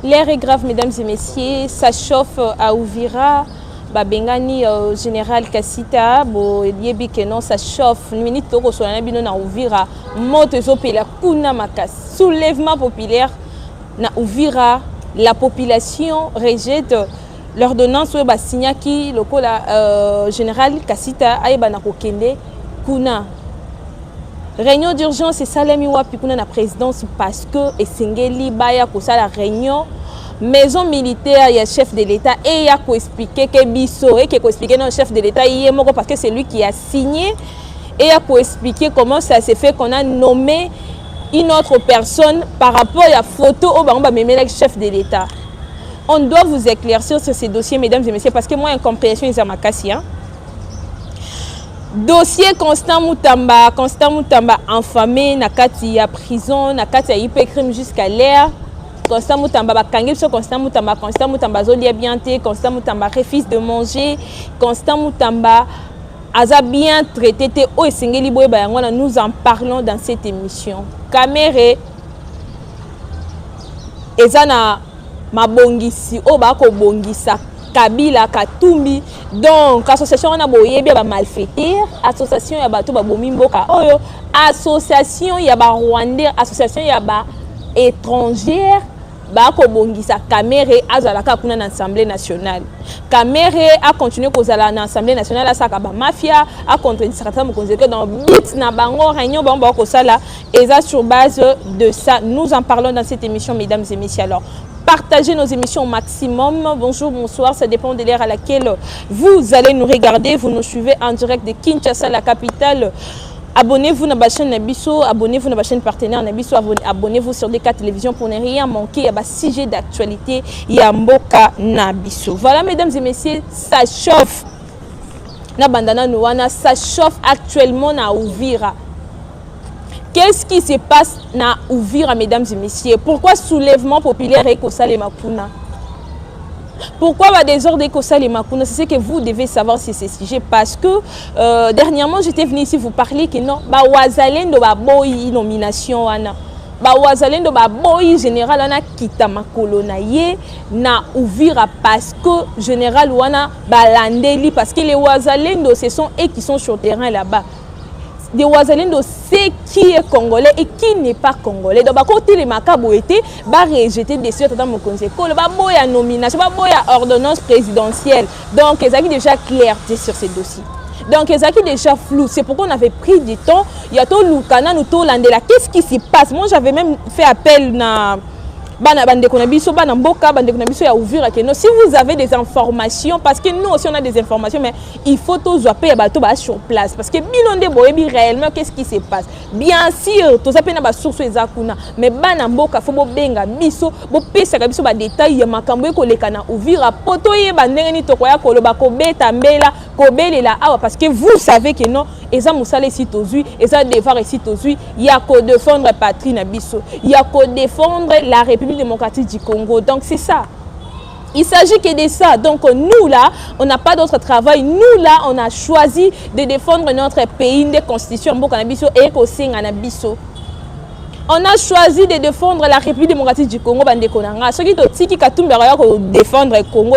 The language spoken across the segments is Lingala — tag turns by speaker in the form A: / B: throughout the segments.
A: L'air est grave, mesdames et messieurs. Ça chauffe à Uvira. Bengani général Kassita, yebi que non, ça chauffe. Minute toko soana bino na Uvira. Moto zopela kuna makas. Soulèvement populaire na Uvira. La population rejette l'ordonnance où signa qui le général Kassita aïba na kokende kuna. Réunion d'urgence et salami wapi kuna na présidence parce que esengeli baya ko sala réunion maison militaire, il y a chef de l'État et il y a qu'à expliquer que Bisso et qu'il faut expliquer non chef de l'État il est mort parce que c'est lui qui a signé et il y a qu'à expliquer comment ça s'est fait qu'on a nommé une autre personne par rapport à la photo au bas le chef de l'État. On doit vous éclaircir sur ces dossiers, mesdames et messieurs, parce que moi incompréhension ils ont ma casse. Dossier Constant Moutamba enfamé nakati ya prison nakati ya hyper crime jusqu'à l'air. Constant Moutamba bakangi so Constant Moutamba zolia bien té, Constant Moutamba refuse de manger, Constant Moutamba aza bien traité té o esengeli boye ba yango nous en parlons dans cette émission. Kamere ezana mabongisi o ba ko bongisa Kabila Katumbi donc association na boyebi ba malfaiteur, association ya bato ba bomimboka oyo, association ya ba Rwandais, association ya ba étrangère Bako Bongisa Kamere azalaka kuna na Assemblée nationale. Kamere a continué kozala na Assemblée nationale asaka ba mafia a contre certains mokonzeke dans but na bango réunion bango ko sala et ça sur base de ça nous en parlons dans cette émission mesdames et messieurs. Alors partagez nos émissions au maximum. Bonjour, bonsoir, ça dépend de l'heure à laquelle vous allez nous regarder. Vous nous suivez en direct de Kinshasa, la capitale. Abonnez-vous à la chaîne Nabiso, abonnez-vous à la chaîne partenaire Nabiso, abonnez-vous sur DK Télévision pour ne rien manquer. Il y a un sujet d'actualité, il y a Mboka Nabiso. Voilà, mesdames et messieurs, ça chauffe. Na bandana nouana, ça chauffe actuellement na Uvira. Qu'est-ce qui se passe na Uvira, mesdames et messieurs? Pourquoi soulèvement populaire et Kosale Makuna? Pourquoi va désordre et Kosale Makuna? C'est ce que vous devez savoir sur ces sujets parce que dernièrement j'étais venu ici vous parler que non, ba wazalendo ba boy nomination wana. Ba wazalendo ba boy général wana kita makolo na ye na Uvira parce que général wana ba landeli parce que les wazalendo ce sont eux qui sont sur le terrain là-bas. Des wazalendo c'est qui est congolais et qui n'est pas congolais. Donc, côté les macabres étaient rejetés des suites dans mon conseil. Il y a nomination, il y a ordonnance présidentielle. Donc, ils ont déjà clarté sur ces dossiers. Donc, ils ont déjà flou. C'est pourquoi on avait pris du temps. Il y a tout le Lukana, nous tout l'Andela. Qu'est-ce qui se passe? Moi, j'avais même fait appel à si vous avez des informations, parce que nous aussi on a des informations, mais il faut tous appeler sur place. Parce que Bilonde Boebi réellement, qu'est-ce qui se passe? Bien sûr, tous appelez na source ezakuna, mais banamboka faut benga biso, bo pesa ka biso ba détail ya makambo ko lekana Uvira poto ye bandenge ni tokoya koloba ko beta mbela ko belela awa parce que vous savez que non, eza musala ici tozui, eza devoir ici tozui, ya ko défendre patrie na biso, ya ko défendre la République démocratique du Congo. Donc c'est ça. Il s'agit que de ça. Donc nous là, on n'a pas d'autre travail. Nous là, on a choisi de défendre notre pays, une des constitutions et on a choisi de défendre la République démocratique du Congo. Ceux qui ont Katumbi défendre le Congo,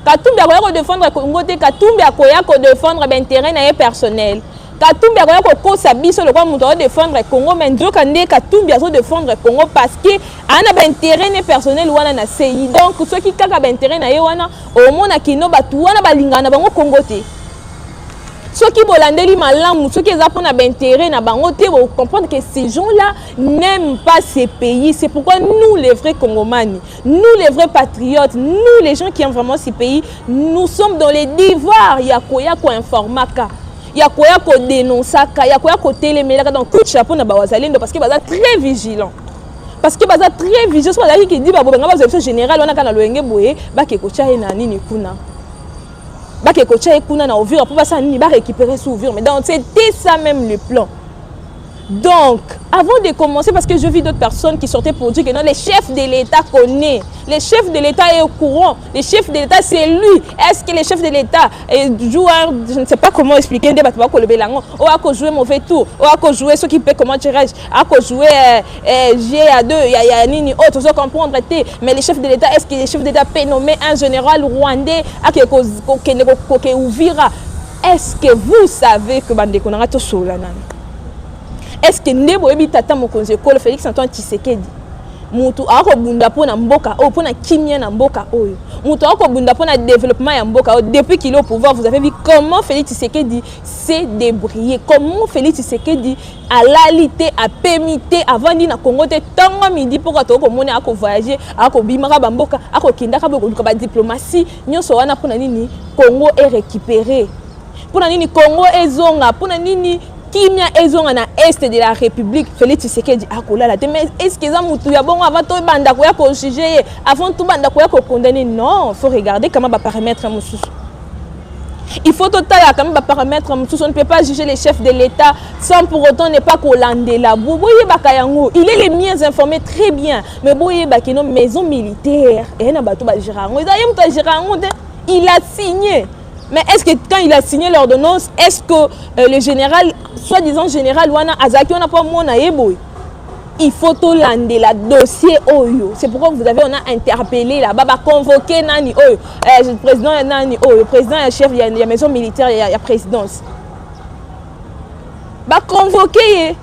A: Katumbi a défendre le Congo, Katumbi a défendre l'intérêt personnel. Katumbi a kosa biso le quoi défendre le Congo mais ndoka nde Katumbi a défendre le Congo parce que ana ba intérêt personnel wana na CI donc ceux qui kaka ba intérêt na ye wana au mona kino batu wana balingana bango Congo te ceux qui bolandeli malamu ceux qui za pona ba intérêt na bango te vous comprendre que ces gens-là n'aiment pas ces pays. C'est pourquoi nous les vrais Congomani, nous les vrais patriotes, nous les gens qui aiment vraiment ces pays, nous sommes dans les devoirs ya ko informaka. Il y a quoi qu'on dénonce, il y a quoi qu'on téléméla dans coup de chapeau na bawazalendo parce que baza très vigilant. Parce que baza très vigilant, c'est pas qui dit ba bonga ba général on a kana loenge boye ba ke ko chahe na nini kuna. Ba ke ko chahe kuna na Uvira pour pas ça nini ba récupérer sous Uvira mais donc c'était ça même le plan. Donc, avant de commencer, parce que je vis d'autres personnes qui sortaient pour dire que non, les chefs de l'État connaissent. Les chefs de l'État est au courant. Les chefs de l'État, c'est lui. Est-ce que les chefs de l'État jouent, je ne sais pas comment expliquer, ou à jouer mauvais tour, ou à jouer ce qui peut, comment dirais-je, à jouer GA2, il y a nini autre, vous comprendre. Mais les chefs de l'État, est-ce que les chefs de l'État peuvent nommer un général rwandais à est-ce que vous savez que Bandeko n'a pas Solana? Est-ce que Nebo Ebi Tata Mokonzi Ekolo Félix Antoine Tshisekedi mutu ako bunda pona mboka o pona kimia na mboka oyo mutu ako bunda pona développement ya mboka o depuis qu'il est au pouvoir vous avez vu comment Félix Tshisekedi s'est débrouillé, comment Félix Tshisekedi a l'alité a permité avant di na Congo te tango midi pour to ko mona ako voyager ako bimaka ba mboka ako kindaka ba diplomatie nyonso wana pona nini Congo est récupéré pona nini Congo ezonga pona nini Kimia ezonga na est de la République Félix Tshisekedi akolala mais est-ce que ça mutu ya bongo avant to banda ko ya ko juger avant tout banda ko ya ko condamner non faut regarder comment ba paramètre mususu il faut total comment ba paramètre mususu on ne peut pas juger les chefs de l'État sans pour autant ne pas kolander la boye bakayango il est les mieux informé très bien mais boye bakino maison militaire et na bato ba girango il a signé. Mais est-ce que quand il a signé l'ordonnance, est-ce que le général, soi-disant général, Wana Azaki, on n'a pas mon aïeboy? Il faut tout lander la dossier Oyo. C'est pourquoi vous avez on a interpellé là-bas, convoqué Nani Oyo, le président Nani Oyo, le président et chef, il y a la maison militaire, il y a présidence. Convoqué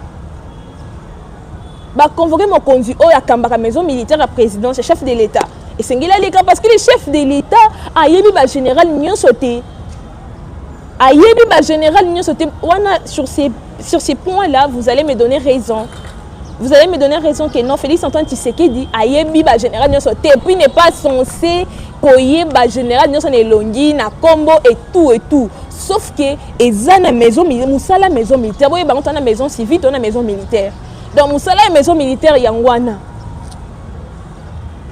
A: mon conduit Oyo à Kambaka maison militaire, la présidence, le chef de l'État. Et c'est les cas parce que le chef de l'État a eu le général Nyon sauté. Sur ces points-là, vous allez me donner raison. Vous allez me donner raison que non, Félix Antoine Tshisekedi a yebi ba général Nyon sauté. Et puis n'est pas censé koye ba général Nyon sauté longi na combo et tout. Sauf que ezana maison militaire, musala maison militaire. Boye ba on a maison civile, on a maison militaire. Donc musala maison militaire yangwana.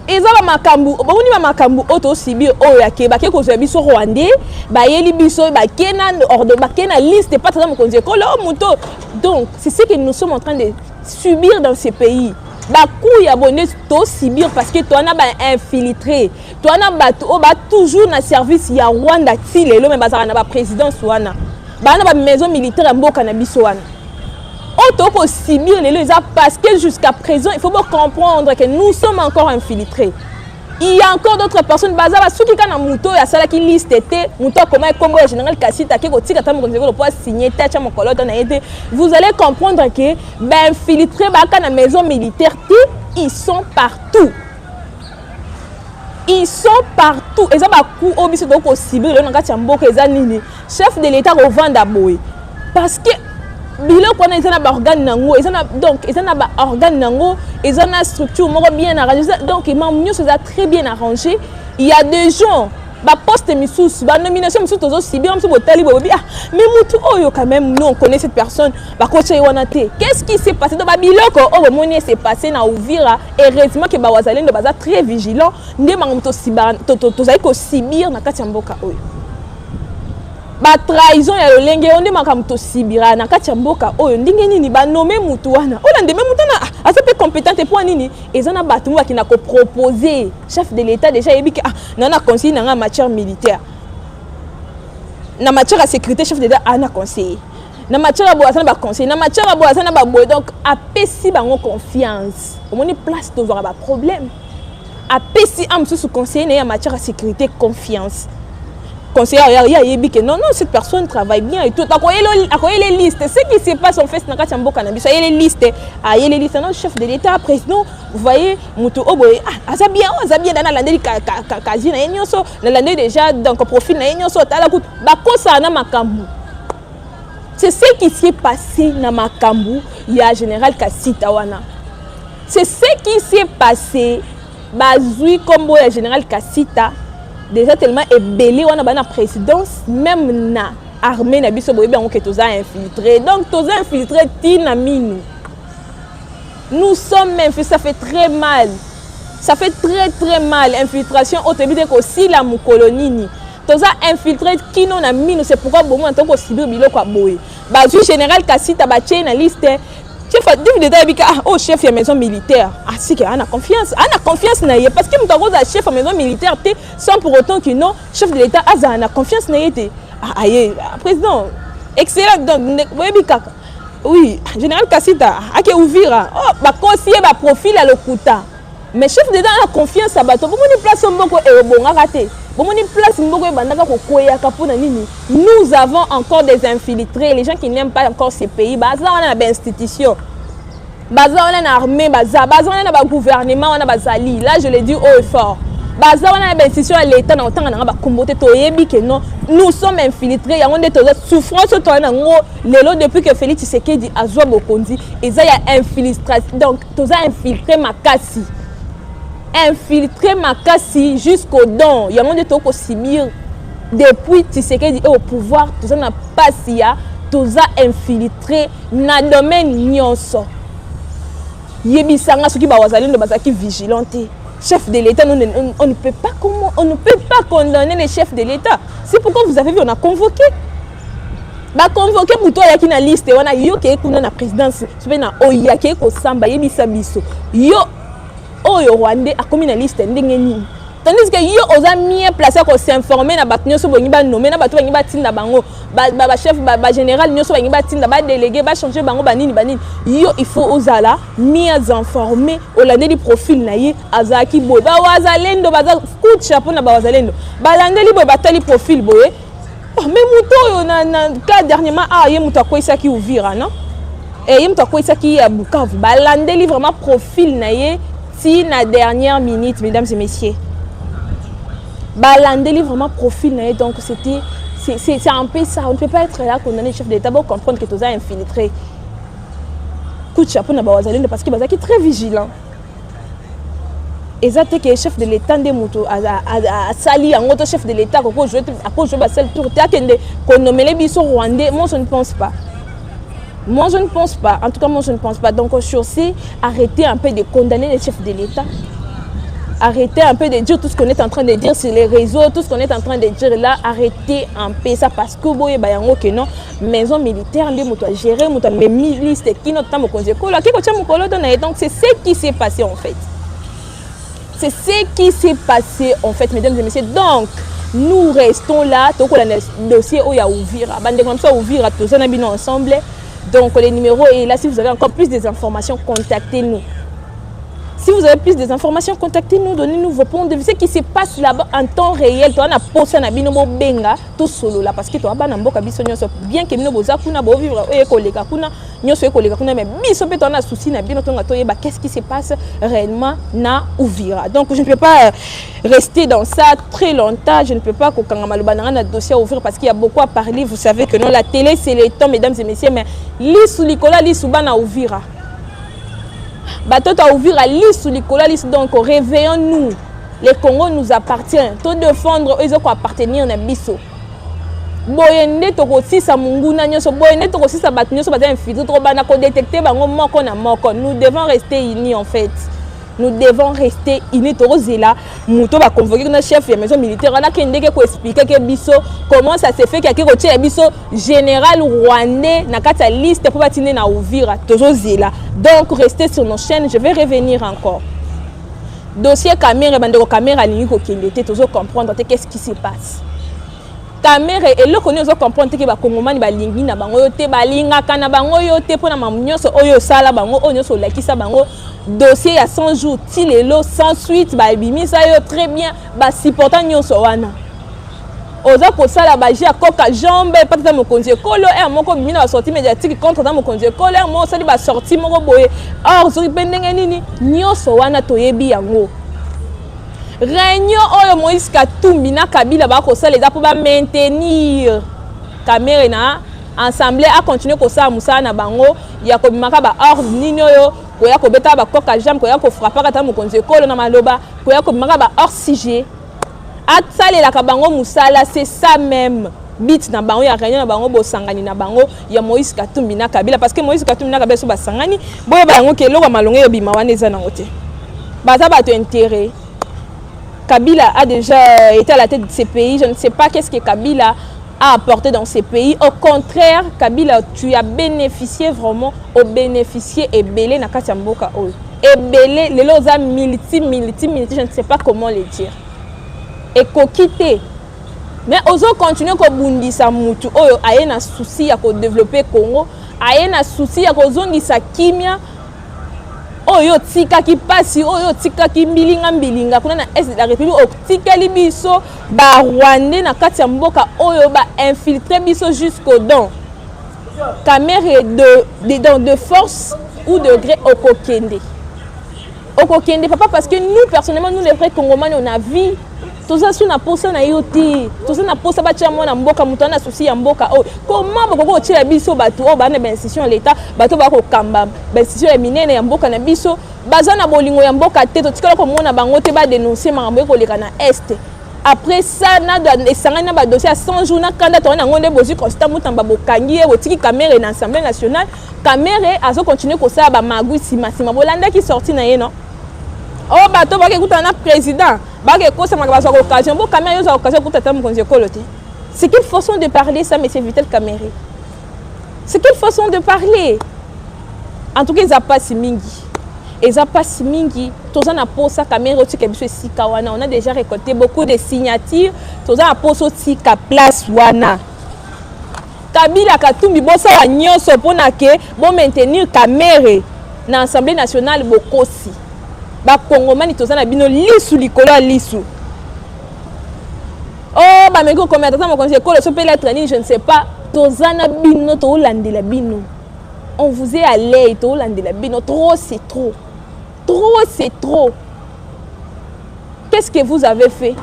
A: Ezala makambu boni ba makambu auto sibir oya ke ba ke ko biso rwandais ba yeli biso ba kena ordre ba kena liste pas très mokonzi ekolo muto. Donc c'est ce que nous sommes en train de subir dans ces pays. Ba ku ya bonne to subir parce que toi na ba infiltré toi na ba toujours na service ya Rwanda ti lelo mais bazaka na ba présidence wana ba na ba maison militaire mboka na biso wana. Auto subir les lois parce que jusqu'à présent il faut bien comprendre que nous sommes encore infiltrés. Il y a encore d'autres personnes bazaba ceux qui kana muto ya sala qui liste était muto comment Congo général Kassita qui kotika ta mo konzeko pour signer tacha mo koloto na été vous allez comprendre que ben infiltrés ba kana maison militaire ils sont partout. Ils sont partout et ça ba ku obiso donc cibler na kati mboka ezanini chef de l'État revendre boy parce que bilo kona ezana ba organe nango ezana donc ezana ba organe nango ezana structure moko bien arrangée donc imam ça très bien arrangé il y a des gens ba poste misous ba nomination misous tozo sibir mso botali bobi ah mais mutu oyo quand même nous on connaît cette personne ba kocha wana te qu'est-ce qui s'est passé dans ba biloko o moni s'est passé na Uvira heureusement que ba wazalendo baza très vigilant nde mango to sibir to zai ko sibir na kati ya mboka oyo ba trahison ya lolenge onde makamto sibira na kati ya mboka oyo ndenge nini ba nommer mutu wana ola ndeme mutu na assez peu compétente pour nini ezana batu mu bakina ko proposer chef de l'État déjà yebi que ah nana conseiller na matière militaire na matière de sécurité chef de l'État ana conseiller na matière ya boisana ba conseiller na matière ya boisana ba boy donc apesi bango confiance omoni place to voir ba problème apesi am sous conseiller na matière de sécurité confiance. Conseiller il a dit que non cette personne travaille bien et tout akoye les listes ce qui se passe en fait na kati mboka na biso les listes les listes non chef de l'État président vous voyez mutu oboye aza bien dans la landeli kazi na nyonso na landeli déjà donc profil na nyonso tala ku bakosa na makambu. C'est ce qui s'est passé na makambu ya général Kassita wana. C'est ce qui s'est passé bazui kombo ya général Kassita déjà tellement ébélé on a la présidence même na armée na biso boye bien que toza infiltré donc toza infiltré tina minu nous sommes infiltrés ça fait très mal infiltration au début de ko si la mu colonie toza infiltré kino na minu c'est pourquoi bon en tant que sibir biloko boye ba général Kassita ba na liste chef d'État bika oh chef de maison militaire ah si que on a confiance na ye parce que muta goza chef de maison militaire té sans pour autant que non chef de l'État a confiance na ye té ah aye président excellent donc bika oui général Kassita ake Uvira oh ba conseiller ba profil à lokuta mais chef d'État a confiance à bato bomoni place mboko e bonga raté bomoni place mboko e bandaka ko koya kapona nini nous avons encore des infiltrés les gens qui n'aiment pas encore ces pays baza on a ba institution baza on a une armée baza on a ba gouvernement on a bazali là je le dis haut et fort baza on a ba institution à l'état na otanga na ba kombote to yebi que non nous sommes infiltrés ya onde to souffrance to na ngo lelo depuis que Félix Tshisekedi azwa bokondi eza ya infiltration donc toza infiltré makasi infiltré makasi jusqu'au don il y a monde to ko subir depuis Tshisekedi est au pouvoir toza na pasia toza infiltré na domaine nyonso yebisanga soki ba wazalendo bazaki vigilante chef de l'État on ne peut pas condamner les chefs de l'État c'est pourquoi vous avez vu on a convoqué ba convoqué pour toi yaki na liste wana yo ke kuna na présidence sobe na oyaki ko samba yebisa biso yo oyo Rwandais a commis na liste ndenge nini tandis que yo oza mieux placé ko s'informer na bato nyoso bongi ba nommer na bato bangi ba tinda bango ba chef ba général nyoso bangi ba tinda ba délégué ba changer bango banini yo il faut ozala mieux informé olandeli profil na ye azaki boy ba wazalendo baza coup de chapeau na ba wazalendo balandeli boy batali profil boy mais muto yo na cas dernièrement ye muto akoisa ki Uvira non et ye muto akoisa ki ya Bukavu balandeli vraiment profil na ye si na dernière minute mesdames et messieurs balandeli vraiment profil na ye donc c'est un peu ça on ne peut pas être là condamné chef d'État pour comprendre que tu as infiltré coup de chapeau na bawazalendo parce que bazaki très vigilant exact que chef de l'État ndé moto a sali un autre chef de l'État ko jouer ba seul tour ta kende ko nommer biso Rwandais moi je ne pense pas. Moi, je ne pense pas. En tout cas, moi, je ne pense pas. Donc, sur ces, arrêtez un peu de condamner les chefs de l'État. Arrêtez un peu de dire tout ce qu'on est en train de dire sur les réseaux, tout ce qu'on est en train de dire là. Arrêtez un peu ça parce que vous que non, maison militaire, on gérer, mais milice, qui notre temps, donc, c'est ce qui s'est passé en fait. C'est ce qui s'est passé en fait, mesdames et messieurs. Donc, nous restons là. Donc, on a le dossier où il y a Uvira. Uvira, tout ça, on a ensemble. Donc, les numéros est là. Si vous avez encore plus d'informations, contactez-nous. Si vous avez plus d'informations, contactez-nous, donnez-nous vos points de vue. Ce qui se passe là-bas en temps réel, tu as posé na binomo benga tout solo là parce que tu as pas n'importe quoi bien que nous boza kuna bo vivre et kolega kuna nyoso kolega kuna mais biso pe tu as souci na bino tonga toyeba qu'est-ce qui se passe réellement na Uvira. Donc je ne peux pas rester dans ça très longtemps, je ne peux pas kokanga maloba na dossier à ouvrir parce qu'il y a beaucoup à parler. Vous savez que non la télé c'est le temps mesdames et messieurs mais lisu likola lisu bana Uvira. Batoto Uvira lisu likola lisu donc réveillons-nous. Le Congo nous appartient. Tout défendre eux qui appartenir na biso. Boyende toko sisa munguna nyoso boyende toko sisa bat nyoso bat infiltré trop bana ko détecter bango moko na moko. Nous devons rester unis en fait. Nous devons rester unis torozela muto ba convoquer na chef de maison militaire na kendeke ko expliquer que biso comment ça se fait qu'il ko tie biso général rwandais na kata liste pour batiner na Uvira torozela. Donc restez sur nos chaînes, je vais revenir encore. Dossier caméra bandeko caméra lingi ko kendete tozo comprendre qu'est-ce qui se passe. Caméra et le connaît ozo comprendre que ba kongomani ba lingi na bango yote ba linga kana bango yote pona mamnyoso oyo sala bango onyo so lakisa bango dossier à 100 jours tilelo sans suite ba bimisa yo très bien ba supportant nyoso wana oza ko sala ba ji akoka jambe patata mokonzi kolo et moko bimina ba sortie médiatique contre dans mokonzi kolo et mo sali ba sortie moko boye or zo pendenge nini nyoso wana toyebi yango. Réunion oyo Moïse Katumbi na Kabila ba ko sala eza pour ba maintenir caméra na assemblée a continuer ko sala musala na bango ya ko bimaka ba ordre nini oyo ko ya ko beta ba koka jambe ko ya ko frapper kata mokonzi kolo na maloba ko ya ko bimaka ba hors sujet atsale la kabango musala c'est ça même bit na bango ya réunion na bango bo sangani na bango ya Moïse Katumbi na Kabila parce que Moïse Katumbi na Kabila so ba sangani boye ba yango ke lo ba malonge yo bima wana eza nango te baza ba to intérêt. Kabila a déjà été à la tête de ces pays. Je ne sais pas qu'est-ce que Kabila a apporté dans ces pays. Au contraire, Kabila, tu as bénéficié vraiment, au bénéficié et belé na kati ya mboka oyo. Et belé, les loza multi, je ne sais pas comment le dire. Et kokite. Mais ozo continuer ko bundisa mutu oyo aye na souci ya ko développer Congo, aye na souci ya ko zongisa kimia. Oyo tika ki pasi, oyo tika ki mbilinga kuna na est de la République, o tika li biso ba Rwandais na kati ya mboka oyo ba infiltrer biso jusqu'au don. Caméra de force ou de gré au kokende. Au kokende papa parce que nous personnellement nous les vrais Congolais on a vu tout ça sur na posa na yoti, tout ça na posa ba tia mona mboka mutu na souci ya mboka oh comment bako tira biso bato oh ba na institution l'état bato ba ko kamba ba institution ya minene ya mboka na biso baza na bolingo ya mboka te to tikala ko mona bango te ba dénoncer makambo ko leka na est. Après ça na esanga na ba dossier à 100 jours na kanda to na ngonde bozi constant mutamba bokangi e botiki caméra na Assemblée nationale caméra azo continuer ko ça ba magui sima bolanda ki sorti na ye non. Oh bato ba ke kuta na président c'est quelle façon de parler ça, monsieur Vital Kamere? C'est quelle façon de parler? En tout cas, ils n'ont pas si mingi. Ils n'ont pas si mingi. On a déjà récolté beaucoup de signatures. On a posé aussi la place. Kabila Katumbi, bossa wa nyonso pona ke bon maintenir Kamere dans l'Assemblée nationale bokosi. Ba Congomani tozana bino lisu likolo lisu. Oh ba meko comme attends mon conseil ko le peut être ni je ne sais pas tozana bino to landela bino. On vous est allé to landela bino trop c'est trop. Trop c'est trop. Qu'est-ce que vous avez fait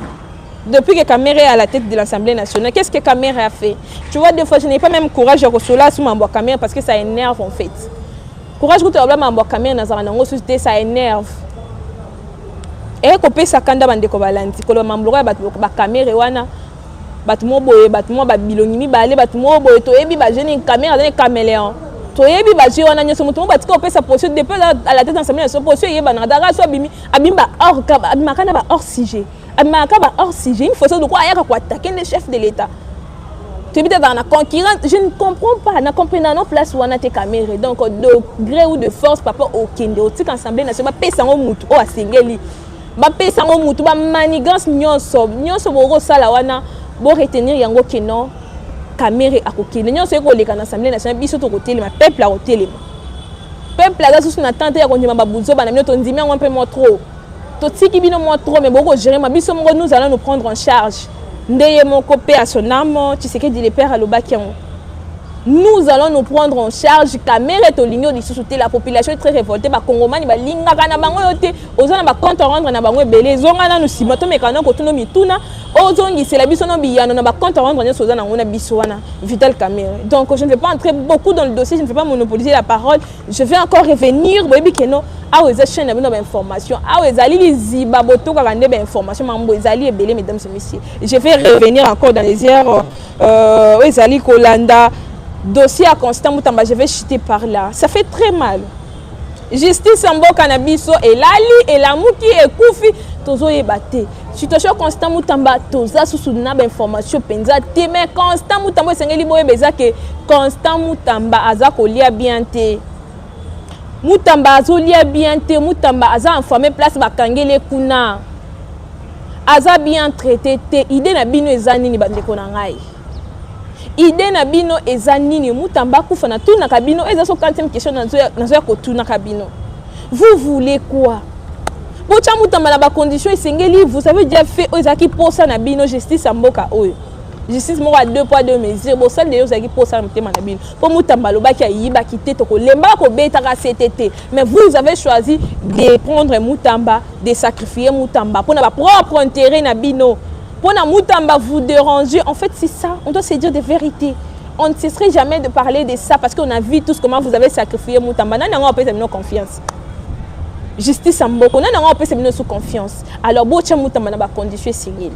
A: depuis que Kamere est à la tête de l'Assemblée nationale? Qu'est-ce que Kamere a fait? Tu vois des fois je n'ai pas même courage de recevoir sur ma Kamere parce que ça énerve en fait. Courage pour te problème ma Kamere na zanango société ça énerve. Et kopé sakanda bandeko balandi kolo mamblo ya bato ba caméra wana bato mo boye bato mo ba bilongi mibale bato mo boye to yebi ba jeune caméra dans caméléon to yebi ba je wana nyoso mutu mo batika kopé sa posture depuis à la tête d'ensemble so posture yeba na dara so abimi abimba hors abimaka ba hors sujet abimaka ba hors sujet il faut ça de quoi ayaka ko attaquer le chef de l'état. Tu es dans la concurrence, je ne comprends pas, na comprendre nos places wana te caméra donc de gré ou de force papa au kende au tika assemblée nationale pesa ngo mutu o asengeli ba pesa ngo mutu ba manigance nyonso boko sala wana bo retenir yango keno caméra akokende nyonso eko leka na assemblée nationale biso to kotelema peuple a kotelema peuple a sous na tante ya kondima ba buzo ba na mino to ndimi un peu moins trop to tiki bino moins trop mais boko gérer ma biso ngo nous allons nous prendre en charge ndeye mon copé à son âme tu sais que dit le père à l'obakian. Nous allons nous prendre en charge caméra to ligno de sous la population est très révoltée ba kongomani ba linga kana bango yote ozana ba compte rendre na bango belé zonga na nous simato mekano ko tuno mituna ozongi c'est la biso no biyano na ba compte rendre na sozana ngona biso wana Vital Kamere. Donc je ne vais pas entrer beaucoup dans le dossier, je ne vais pas monopoliser la parole, je vais encore revenir boyebi keno a aux chaînes na bino ba information a aux ali liziba boto ka kande ba information mambo ezali ebelé mesdames et messieurs. Je vais revenir encore dans les heures ezali kolanda dossier à Constant Mutamba, je vais chuter par là. Ça fait très mal. Justice en bon cannabiso et lali et la mouki et koufi tozo ebate. Situation Constant Mutamba toza susuna ba information penza te mais Constant Mutamba sengeli boye beza que Constant Mutamba aza kolia bien te. Mutamba azolia bien te, Mutamba aza informé place bakangele kuna. Aza bien traité te, idée na bino ezani ni bandeko na ngai. Idée na bino ezanini Mutamba kufa na tuna kabino eza so 40e question na zo ko tuna kabino. Vous voulez quoi? Bocha Mutamba na ba condition esengeli vous avez déjà fait ozaki posa na bino justice mboka oyo. Justice mo à 2 poids 2 mesures bo sel de ozaki posa mutema na bino. Po Mutamba lobaki ayiba kité to ko lemba ko beta ka CTT. Mais vous avez choisi de prendre Mutamba, de sacrifier Mutamba pour na ba propre intérêt na bino. Pour na Mutamba vous déranger, en fait c'est ça, on doit se dire des vérités. On ne cesserait jamais de parler de ça parce qu'on a vu tous comment vous avez sacrifié Mutamba. Nous n'avons pas nos confiance. Justice en beaucoup, nous n'avons pas sous confiance. Alors bocha Mutamba na ba condition singeli.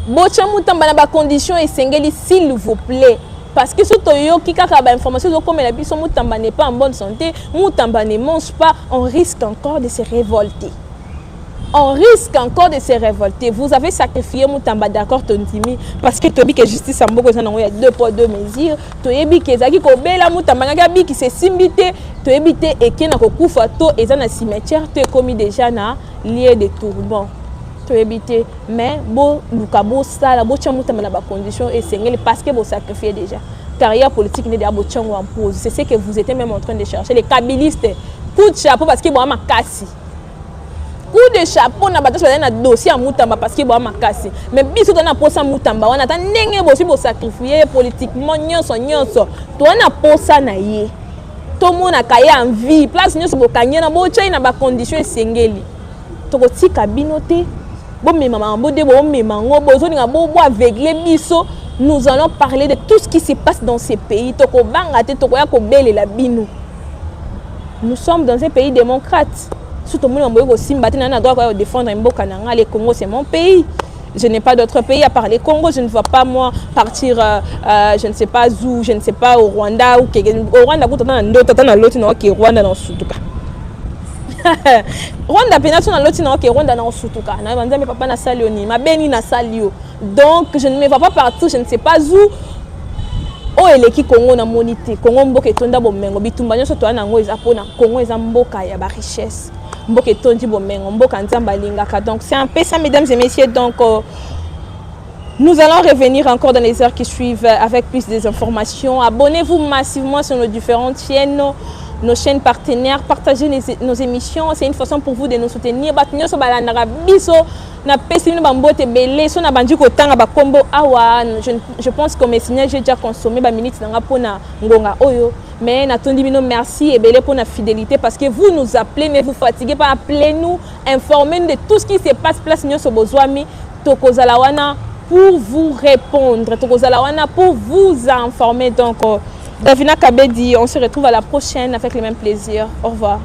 A: Bocha Mutamba na ba condition et singeli s'il vous plaît. Parce que ce toyo qui kaka ba information comme la biso Mutamba n'est pas en bonne santé, Mutamba ne mange pas, on risque encore de se révolter. on risque encore de se révolter. Vous avez sacrifié Moutamba, d'accord, Tondimi, parce que tu as dit que justice en Boko, il y a 2 poids 2 mesures. Tu as dit que Zaki Kobela Moutamba, qui s'est simbité, tu as dit que na kokufa to et dans cimetière, tu as commis déjà na lié de tourment. Tu as dit mais bon Lukabo ça la bocha Moutamba na condition et c'est parce que vous sacrifiez déjà. Carrière politique n'est pas en pause. C'est ce que vous étiez même en train de chercher. Les kabylistes, coup de chapeau parce qu'ils vont à casser. Coup de chapeau na bato na dossier à Moutamba parce que ba makasi mais biso na posa Moutamba on attend ndenge bosi bo sacrifier politiquement nyonso to na posa na ye to mona kaya en vie place nyonso bo kanya na bo chai na ba condition esengeli to ko tika binote bo mema mambo de bo mema ngo bo zo ninga bo aveugler biso. Nous allons parler de tout ce qui se passe dans ces pays to ko banga te to ko ya ko belela bino. Nous sommes dans un pays démocrate. Tout le monde doit défendre le Congo, c'est mon pays. Je n'ai pas d'autre pays à part le Congo. Je ne vois pas moi partir, je ne sais pas où, je ne sais pas au Rwanda. Au Rwanda, Rwanda dans Soutouka. Rwanda, Rwanda dans Soutouka. Papa na salioni, ma beni na salio. Donc, je ne me vois pas partir, je ne sais pas où. Oh eleki Congo na monité Congo mboka etonda bomengo bitumba nyonso to na ngo eza pona Congo eza mboka ya ba richesse mboka etondi bomengo mboka nzamba lingaka. Donc c'est un peu ça mesdames et messieurs. Donc nous allons revenir encore dans les heures qui suivent avec plus d'informations. Abonnez-vous massivement sur nos différentes chaînes, nos chaînes partenaires, partagez nos émissions, c'est une façon pour vous de nous soutenir. Je pense que mes signaux j'ai déjà consommé mais merci et belé pour la fidélité parce que vous nous appelez mais vous fatiguez pas, appelez-nous, informez-nous de tout ce qui se passe place pour vous répondre, pour vous informer. Donc Davina Kabedi, on se retrouve à la prochaine avec le même plaisir. Au revoir.